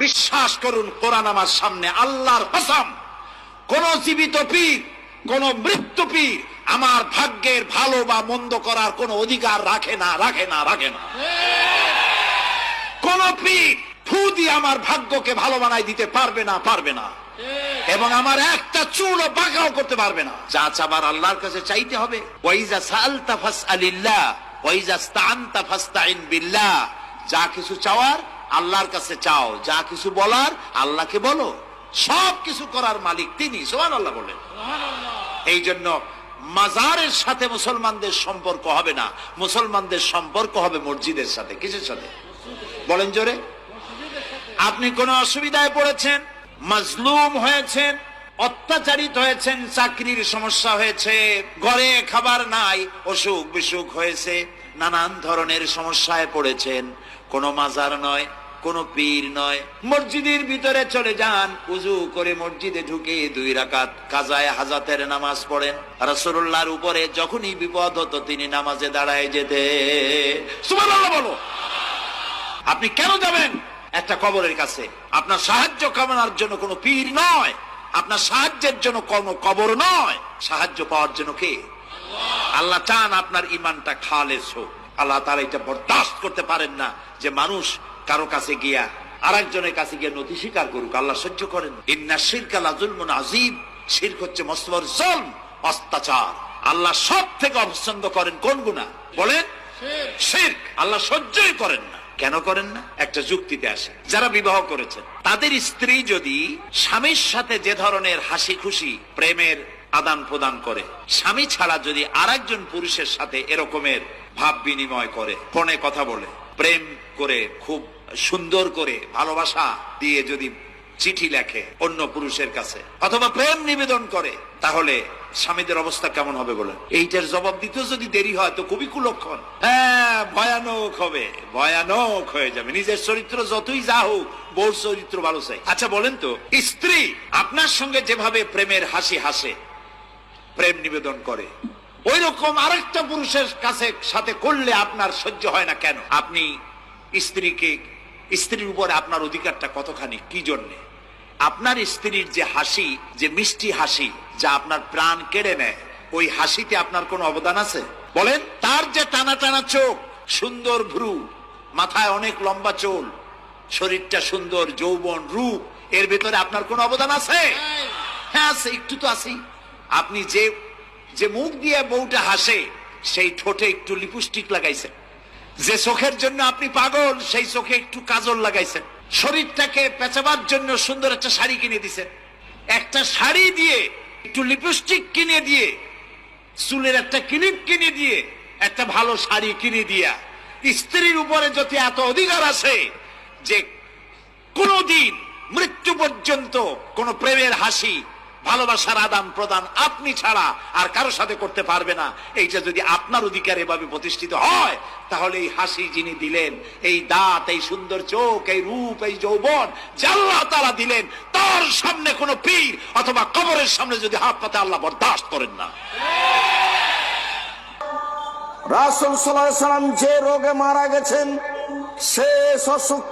বিশ্বাস করুন, কোরআন আমার সামনে, আল্লাহর কসম, কোন জীবিত পীর, কোন মৃত্যু পীর আমার ভাগ্যের ভালো বা মন্দ করার কোন অধিকার রাখে না, রাখে না, রাখে না। কোন পীর ফু দিয়ে আমার ভাগ্যকে ভালো বানাই দিতে পারবে না, পারবে না, এবং আমার একটা চুলও বাঁকাও করতে পারবে না। যা চাবার আল্লাহর কাছে চাইতে হবে। ওয়াইজা সালতা ফাসআলিল্লাহ ওয়াইজা ইসতাআনতা ফাসতাইন বিল্লাহ। যা কিছু চাওয়ার আল্লাহর কাছে চাও, যা কিছু বলার আল্লাহকে বলো। সব কিছু করার মালিক তিনি, সুবহানাল্লাহ বলেন। এই জন্য মাজারের সাথে মুসলমানদের সম্পর্ক হবে না, মুসলমানদের সম্পর্ক হবে মসজিদের সাথে। কিসের সাথে বলেন জোরে? আপনি কোন অসুবিধায় পড়েছেন, মাজলুম হয়েছেন, অত্যাচারিত হয়েছেন, চাকরির সমস্যা হয়েছে, ঘরে খাবার নাই, অসুখ বিসুখ হয়েছে, নানান ধরনের সমস্যায় পড়েছেন, কোন মাজার নয়, কোন পীর নয়, মসজিদের ভিতরে চলে যান, উযু করে মসজিদে ঢুকে 2 রাকাত কাজায়ে হাজাতের নামাজ পড়েন। রাসূলুল্লাহর উপরে যখনই বিপদ হতো তিনি নামাজে দাঁড়ায় যেতেন। সুবহানাল্লাহ বলো। আপনি কেন যাবেন একটা কবরের কাছে? আপনার সাহায্য কামনার জন্য কোনো পীর নয়, আপনার সাহায্যের জন্য কোনো কবর নয়, সাহায্য পাওয়ার জন্য কে? আল্লাহ চান আপনার ঈমানটা খালেস হোক। আল্লাহ তাআলা এটা বরদাস্ত করতে পারেন না যে মানুষ কারো কাছে গিয়া আরেকজনের কাছে গিয়ে নথি স্বীকার করুক। আল্লাহ সহ্য করেন। ইন্না শিরকা লাযুলমুন আযীম। শিরক হচ্ছে মস্ত বড় জুলম, অত্যাচার। আল্লাহ সব থেকে অপছন্দ করেন কোন গুনাহ বলেন? শিরক। আল্লাহ সহ্যই করেন না। কেন করেন না? একটা যুক্তিতে আসে। যারা বিবাহ করেছেন তাদের স্ত্রী যদি স্বামীর সাথে যে ধরনের হাসি খুশি প্রেমের আদান প্রদান করে, স্বামী ছাড়া যদি আরেকজন পুরুষের সাথে এরকমের ভাব বিনিময় করে, ফোনে কথা বলে, প্রেম করে, খুব সুন্দর করে ভালোবাসা দিয়ে যদি চিঠি লেখে অন্য পুরুষের কাছে, অথবা প্রেম নিবেদন করে, তাহলে স্বামীদের অবস্থা কেমন হবে বলেন? এইটার জবাব দিতে যদি দেরি হয় তো খুবই কুলক্ষণ। হ্যাঁ, ভয়ানক হবে, ভয়ানক হয়ে যাবে। নিজের চরিত্র যতই যা হোক, বউর চরিত্র ভালো চাই। আচ্ছা বলেন তো, স্ত্রী আপনার সঙ্গে যেভাবে প্রেমের হাসি হাসে, প্রেম নিবেদন করে, ওই রকম আরেকটা পুরুষের কাছে সাথে করলে আপনার সহ্য হয় না কেন? আপনি স্ত্রীর উপরে আপনার অধিকারটা কতখানি, কি জন্যে? আপনার স্ত্রীর যে হাসি, যে মিষ্টি হাসি, যা আপনার প্রাণ কেড়ে নেয়, ওই হাসিতে আপনার কোনো অবদান আছে বলেন? তার যে টানা টানা চোখ, সুন্দর ভ্রু, মাথায় অনেক লম্বা চুল, শরীরটা সুন্দর, যৌবন, রূপ, এর ভেতরে আপনার কোনো অবদান আছে? হ্যাঁ আছে, একটু তো আছেই। আপনি যে মুখ দিয়ে বউটা হাসে, সেই ঠোঁটে একটু লিপস্টিক লাগাইছেন, যে চোখের জন্য আপনি পাগল, সেই চোখে একটু কাজল লাগাইছেন, শরীরটাকে পেঁচাবার জন্য সুন্দর একটা শাড়ি কিনে দিছেন, একটা শাড়ি দিয়ে, একটু লিপস্টিক কিনে দিয়ে, চুলের একটা ক্লিপ কিনে দিয়ে, একটা ভালো শাড়ি কিনে দিয়া স্ত্রীর উপরে যদি এত অধিকার আছে যে কোনদিন মৃত্যু পর্যন্ত কোন প্রেমের হাসি, ভালোবাসার আদান প্রদান আপনি ছাড়া আর কারো সাথে করতে পারবে না, এইটা যদি আপনার অধিকার এভাবে প্রতিষ্ঠিত হয়, তাহলে এই হাসি যিনি দিলেন, এই দাঁত, এই সুন্দর চোখ, এই রূপ, এই যৌবন যে আল্লাহ তাআলা দিলেন, তার সামনে কোন পীর অথবা কবরের সামনে যদি হাত পাতে আল্লাহ বরদাস্ত করেন না। রাসূল সাল্লাল্লাহু আলাইহি ওয়াসাল্লাম যে রোগে মারা গেছেন, শেষ অসুখ